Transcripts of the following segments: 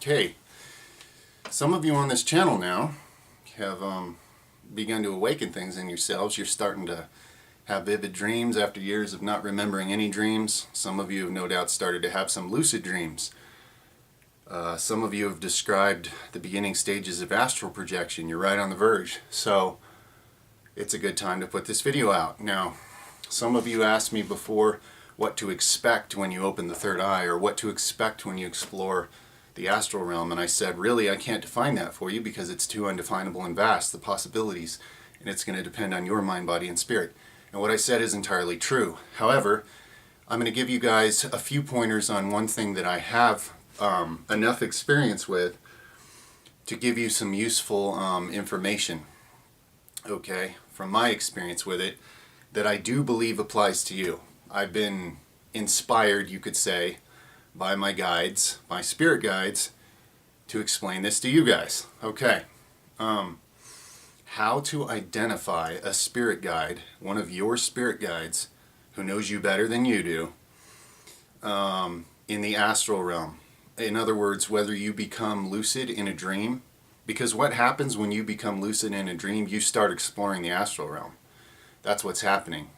Okay, some of you on this channel now have begun to awaken things in yourselves. You're starting to have vivid dreams after years of not remembering any dreams. Some of you have no doubt started to have some lucid dreams. Some of you have described the beginning stages of astral projection. You're right on the verge. So it's a good time to put this video out. Now, some of you asked me before what to expect when you open the third eye, or what to expect when you explore the astral realm, and I said, really, I can't define that for you because it's too undefinable and vast, the possibilities, and it's going to depend on your mind, body, and spirit. And what I said is entirely true. However, I'm going to give you guys a few pointers on one thing that I have enough experience with to give you some useful information, okay, from my experience with it, that I do believe applies to you. I've been inspired, you could say, by my guides, my spirit guides, to explain this to you guys. Okay. How to identify a spirit guide, one of your spirit guides, who knows you better than you do, in the astral realm. In other words, whether you become lucid in a dream, because what happens when you become lucid in a dream, you start exploring the astral realm. That's what's happening.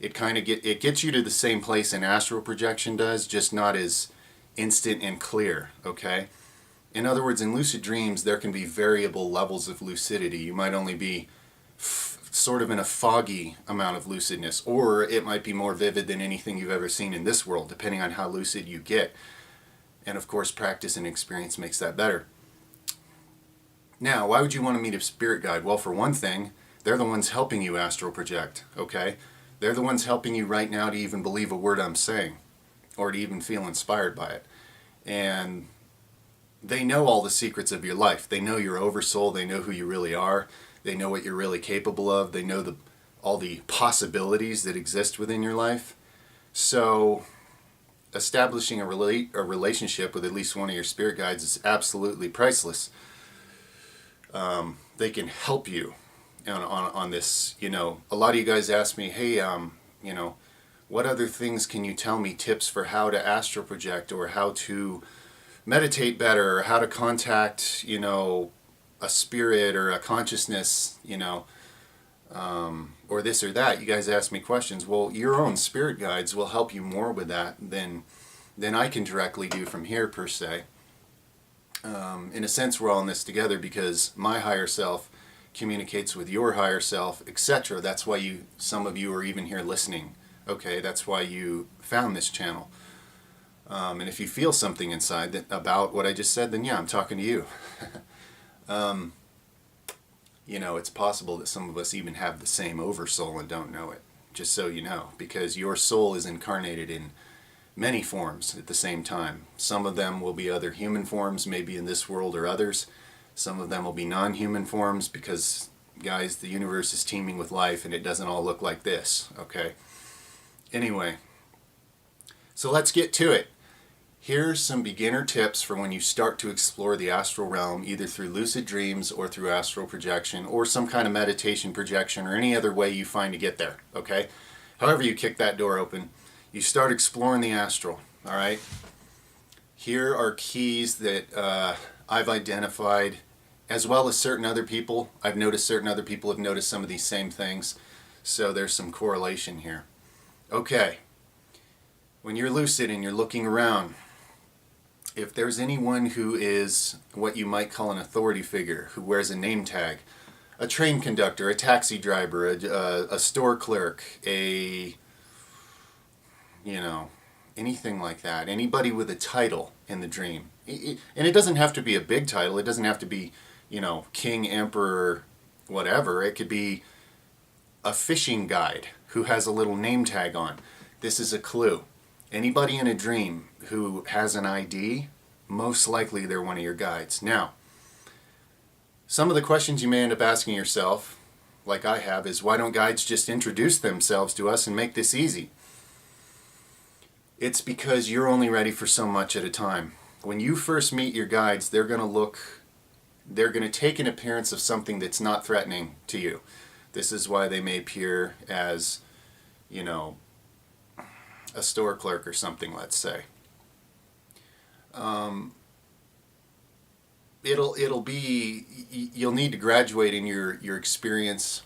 It gets you to the same place an astral projection does, just not as instant and clear, okay? In other words, in lucid dreams, there can be variable levels of lucidity. You might only be sort of in a foggy amount of lucidness, or it might be more vivid than anything you've ever seen in this world, depending on how lucid you get. And of course, practice and experience makes that better. Now, why would you want to meet a spirit guide? Well, for one thing, they're the ones helping you astral project, okay? They're the ones helping you right now to even believe a word I'm saying, or to even feel inspired by it. And they know all the secrets of your life. They know your oversoul. They know who you really are. They know what you're really capable of. They know all the possibilities that exist within your life. So establishing a relationship with at least one of your spirit guides is absolutely priceless. They can help you on this. You know, a lot of you guys ask me, hey, you know, what other things can you tell me, tips for how to astral project, or how to meditate better, or how to contact, you know, a spirit or a consciousness, you know, or this or that. You guys ask me questions. Well, your own spirit guides will help you more with that than I can directly do from here, per se. In a sense, we're all in this together because my higher self communicates with your higher self, etc. That's why some of you are even here listening. Okay, that's why you found this channel. And if you feel something inside about what I just said, then yeah, I'm talking to you. You know, it's possible that some of us even have the same oversoul and don't know it, just so you know, because your soul is incarnated in many forms at the same time. Some of them will be other human forms, maybe in this world or others. Some of them will be non-human forms because, guys, the universe is teeming with life and it doesn't all look like this, okay? Anyway, so let's get to it. Here's some beginner tips for when you start to explore the astral realm, either through lucid dreams or through astral projection or some kind of meditation projection or any other way you find to get there, okay? However you kick that door open, you start exploring the astral, all right? Here are keys that I've identified, as well as certain other people. I've noticed certain other people have noticed some of these same things, so there's some correlation here. Okay, when you're lucid and you're looking around, if there's anyone who is what you might call an authority figure, who wears a name tag, a train conductor, a taxi driver, a store clerk, you know, anything like that, anybody with a title in the dream, and it doesn't have to be a big title, it doesn't have to be, you know, king, emperor, whatever. It could be a fishing guide who has a little name tag on. This is a clue. Anybody in a dream who has an ID, most likely they're one of your guides. Now, some of the questions you may end up asking yourself, like I have, is why don't guides just introduce themselves to us and make this easy? It's because you're only ready for so much at a time. When you first meet your guides, they're going to take an appearance of something that's not threatening to you. This is why they may appear as, you know, a store clerk or something, let's say. it'll be, you'll need to graduate in your experience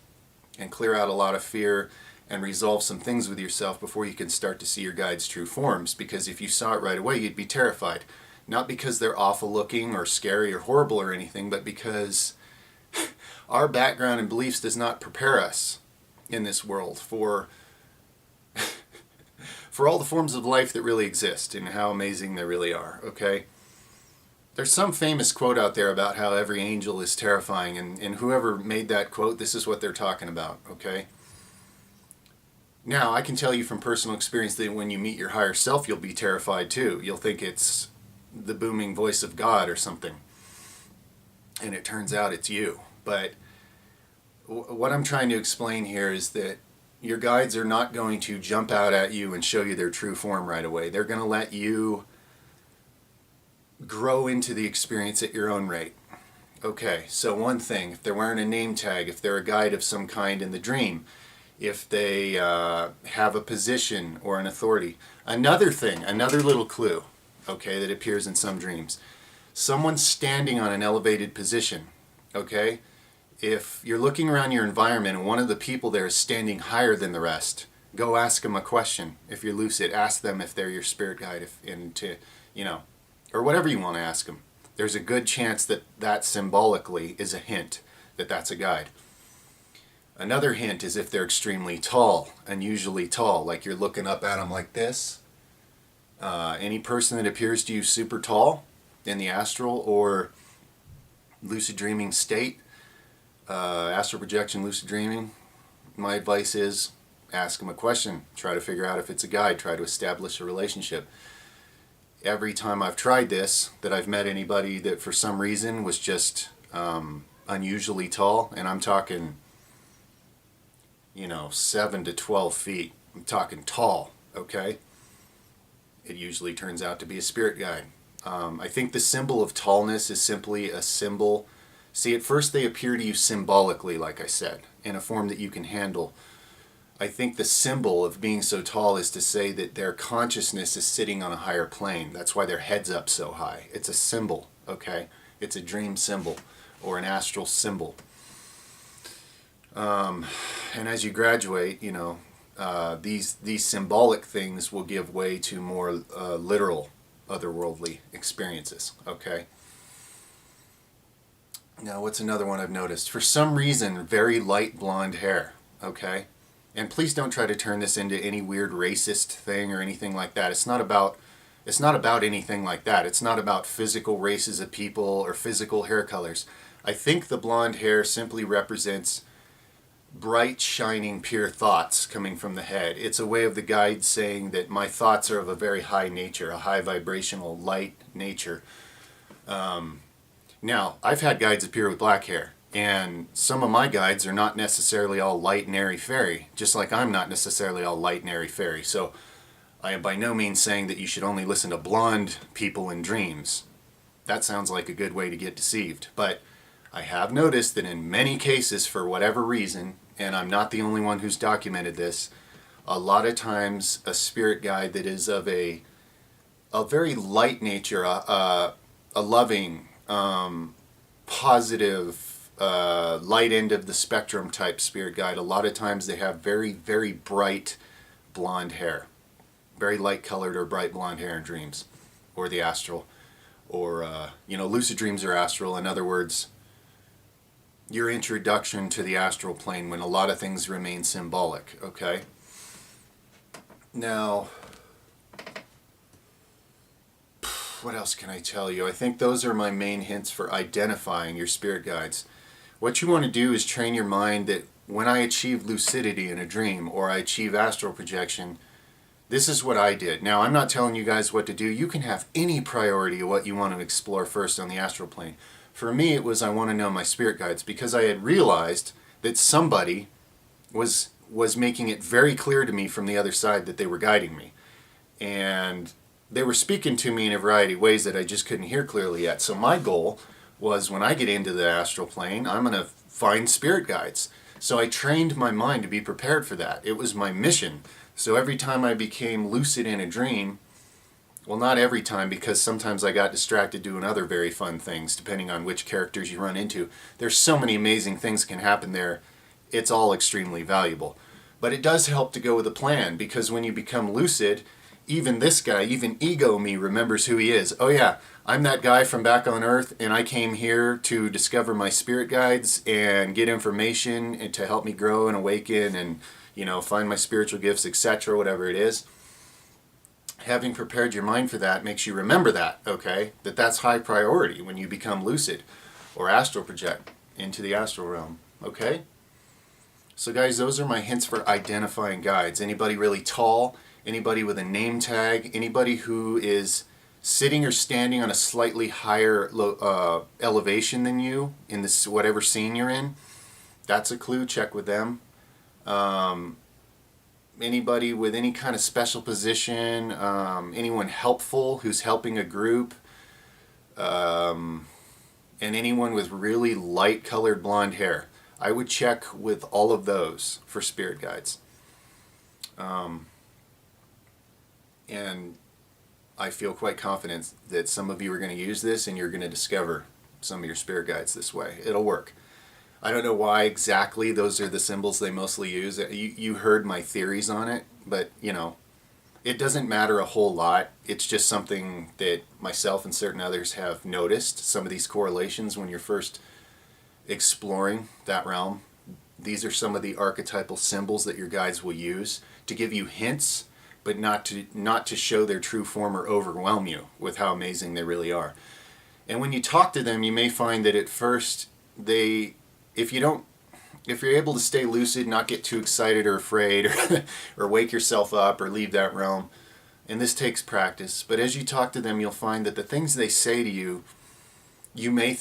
and clear out a lot of fear and resolve some things with yourself before you can start to see your guides' true forms. Because if you saw it right away, you'd be terrified. Not because they're awful looking or scary or horrible or anything, but because our background and beliefs does not prepare us in this world for for all the forms of life that really exist and how amazing they really are, okay? There's some famous quote out there about how every angel is terrifying, and whoever made that quote, this is what they're talking about, okay? Now, I can tell you from personal experience that when you meet your higher self, you'll be terrified too. You'll think it's the booming voice of God or something. And it turns out it's you. But what I'm trying to explain here is that your guides are not going to jump out at you and show you their true form right away. They're going to let you grow into the experience at your own rate. Okay, so one thing, if they're wearing a name tag, if they're a guide of some kind in the dream, if they have a position or an authority. Another thing, another little clue, okay, that appears in some dreams. Someone's standing on an elevated position, okay? If you're looking around your environment and one of the people there is standing higher than the rest, go ask them a question. If you're lucid, ask them if they're your spirit guide, or whatever you want to ask them. There's a good chance that that symbolically is a hint that that's a guide. Another hint is if they're extremely tall, unusually tall, like you're looking up at them like this. Any person that appears to you super tall in the astral or lucid dreaming state, astral projection, lucid dreaming, my advice is ask them a question. Try to figure out if it's a guide. Try to establish a relationship. Every time I've tried this, that I've met anybody that for some reason was just unusually tall, and I'm talking 7 to 12 feet. I'm talking tall, okay? It usually turns out to be a spirit guide. I think the symbol of tallness is simply a symbol. See, at first they appear to you symbolically, like I said, in a form that you can handle. I think the symbol of being so tall is to say that their consciousness is sitting on a higher plane. That's why their head's up so high. It's a symbol, okay? It's a dream symbol or an astral symbol. And as you graduate, these symbolic things will give way to more literal, otherworldly experiences, okay? Now, what's another one I've noticed? For some reason, very light blonde hair, okay? And please don't try to turn this into any weird racist thing or anything like that. It's not about anything like that. It's not about physical races of people or physical hair colors. I think the blonde hair simply represents bright, shining, pure thoughts coming from the head. It's a way of the guide saying that my thoughts are of a very high nature, a high vibrational, light nature. Now, I've had guides appear with black hair, and some of my guides are not necessarily all light and airy-fairy, just like I'm not necessarily all light and airy-fairy. So I am by no means saying that you should only listen to blonde people in dreams. That sounds like a good way to get deceived. But I have noticed that in many cases, for whatever reason, and I'm not the only one who's documented this, a lot of times a spirit guide that is of a very light nature, a loving, positive, light end of the spectrum type spirit guide, a lot of times they have very, very bright blonde hair. Very light colored or bright blonde hair in dreams. Or the astral. Or, lucid dreams are astral. In other words, your introduction to the astral plane when a lot of things remain symbolic, okay? Now, what else can I tell you? I think those are my main hints for identifying your spirit guides. What you want to do is train your mind that when I achieve lucidity in a dream or I achieve astral projection, this is what I did. Now, I'm not telling you guys what to do. You can have any priority of what you want to explore first on the astral plane. For me, it was I want to know my spirit guides because I had realized that somebody was making it very clear to me from the other side that they were guiding me. And they were speaking to me in a variety of ways that I just couldn't hear clearly yet. So my goal was when I get into the astral plane, I'm going to find spirit guides. So I trained my mind to be prepared for that. It was my mission. So every time I became lucid in a dream, Well, not every time, because sometimes I got distracted doing other very fun things, depending on which characters you run into. There's so many amazing things can happen there. It's all extremely valuable. But it does help to go with a plan, because when you become lucid, even this guy, even ego me, remembers who he is. Oh yeah, I'm that guy from back on Earth, and I came here to discover my spirit guides and get information and to help me grow and awaken and, find my spiritual gifts, etc., whatever it is. Having prepared your mind for that makes you remember that, okay? That's high priority when you become lucid or astral project into the astral realm, okay? So guys, those are my hints for identifying guides. Anybody really tall, anybody with a name tag, anybody who is sitting or standing on a slightly higher elevation than you in this whatever scene you're in, that's a clue. Check with them. Anybody with any kind of special position, anyone helpful who's helping a group, and anyone with really light colored blonde hair. I would check with all of those for spirit guides. And I feel quite confident that some of you are going to use this and you're going to discover some of your spirit guides this way. It'll work. I don't know why exactly those are the symbols they mostly use. You heard my theories on it, but it doesn't matter a whole lot. It's just something that myself and certain others have noticed, some of these correlations when you're first exploring that realm. These are some of the archetypal symbols that your guides will use to give you hints, but not to show their true form or overwhelm you with how amazing they really are. And when you talk to them, you may find that at first if you're able to stay lucid, not get too excited or afraid or wake yourself up or leave that realm, and this takes practice, but as you talk to them, you'll find that the things they say to you, you may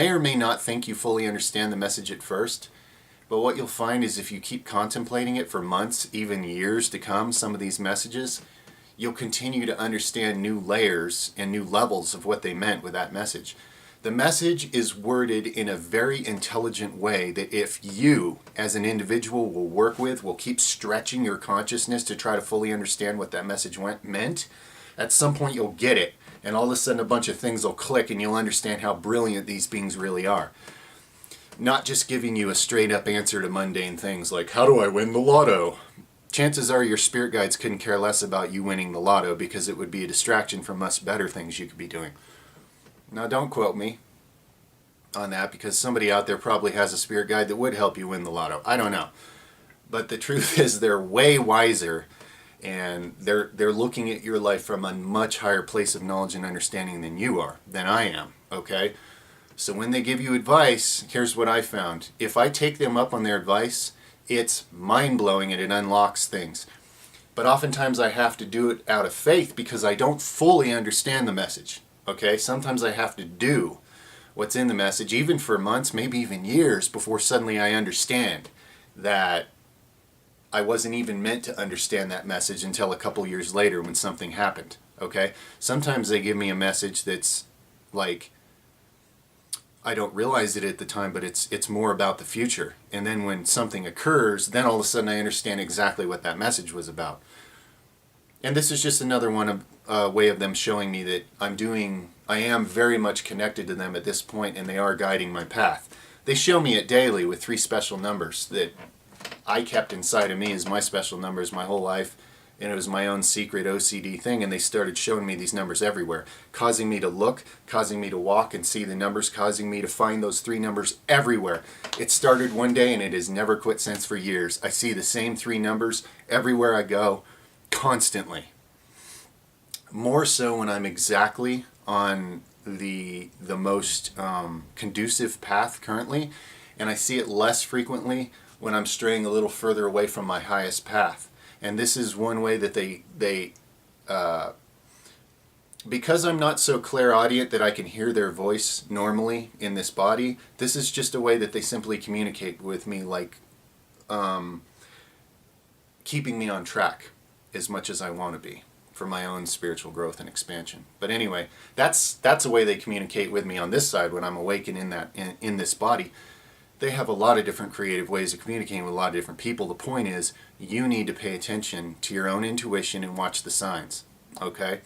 or may not think you fully understand the message at first, but what you'll find is if you keep contemplating it for months, even years to come, some of these messages, you'll continue to understand new layers and new levels of what they meant with that message. The message is worded in a very intelligent way that if you, as an individual, will keep stretching your consciousness to try to fully understand what that message meant, at some point you'll get it, and all of a sudden a bunch of things will click and you'll understand how brilliant these beings really are. Not just giving you a straight up answer to mundane things like, how do I win the lotto? Chances are your spirit guides couldn't care less about you winning the lotto because it would be a distraction from much better things you could be doing. Now don't quote me on that, because somebody out there probably has a spirit guide that would help you win the lotto. I don't know. But the truth is they're way wiser, and they're looking at your life from a much higher place of knowledge and understanding than I am, okay? So when they give you advice, here's what I found. If I take them up on their advice, it's mind-blowing and it unlocks things. But oftentimes I have to do it out of faith because I don't fully understand the message. Okay, sometimes I have to do what's in the message, even for months, maybe even years, before suddenly I understand that I wasn't even meant to understand that message until a couple years later when something happened. Okay, sometimes they give me a message that's like, I don't realize it at the time, but it's more about the future. And then when something occurs, then all of a sudden I understand exactly what that message was about. And this is just another way of them showing me that I am very much connected to them at this point, and they are guiding my path. They show me it daily with 3 special numbers that I kept inside of me as my special numbers my whole life, and it was my own secret OCD thing, and they started showing me these numbers everywhere, causing me to look, causing me to walk and see the numbers, causing me to find those 3 numbers everywhere. It started one day, and it has never quit since for years. I see the same 3 numbers everywhere I go, constantly. More so when I'm exactly on the most conducive path currently, and I see it less frequently when I'm straying a little further away from my highest path. And this is one way that they because I'm not so clairaudient that I can hear their voice normally in this body, this is just a way that they simply communicate with me, like keeping me on track as much as I want to be for my own spiritual growth and expansion. But anyway, that's a way they communicate with me on this side when I'm awake and in this body. They have a lot of different creative ways of communicating with a lot of different people. The point is, you need to pay attention to your own intuition and watch the signs, okay?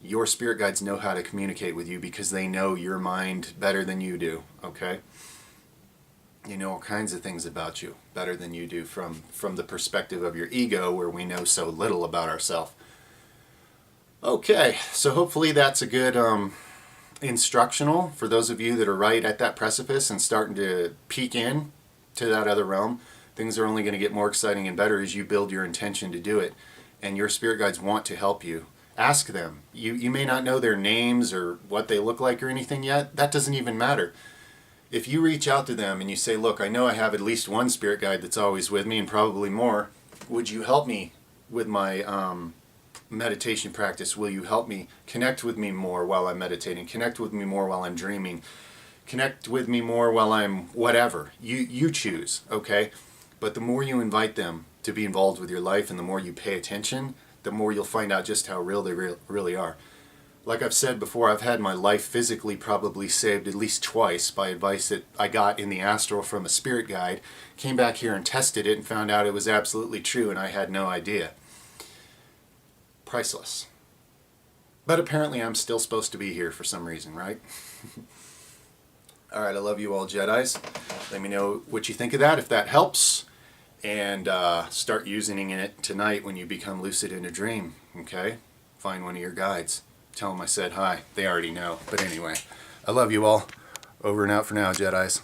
Your spirit guides know how to communicate with you because they know your mind better than you do, okay? They know all kinds of things about you better than you do from the perspective of your ego, where we know so little about ourselves. Okay, so hopefully that's a good instructional for those of you that are right at that precipice and starting to peek in to that other realm. Things are only going to get more exciting and better as you build your intention to do it, and your spirit guides want to help you. Ask them. You may not know their names or what they look like or anything yet. That doesn't even matter. If you reach out to them and you say, look, I know I have at least one spirit guide that's always with me and probably more. Would you help me with my meditation practice? Will you help me connect with me more while I'm meditating? Connect with me more while I'm dreaming? Connect with me more while I'm whatever. You choose, okay? But the more you invite them to be involved with your life and the more you pay attention, the more you'll find out just how real they really are. Like I've said before, I've had my life physically probably saved at least twice by advice that I got in the astral from a spirit guide. Came back here and tested it and found out it was absolutely true and I had no idea. Priceless. But apparently I'm still supposed to be here for some reason, right? Alright, I love you all, Jedis. Let me know what you think of that, if that helps. And start using it tonight when you become lucid in a dream, okay? Find one of your guides. Tell them I said hi. They already know. But anyway, I love you all. Over and out for now, Jedis.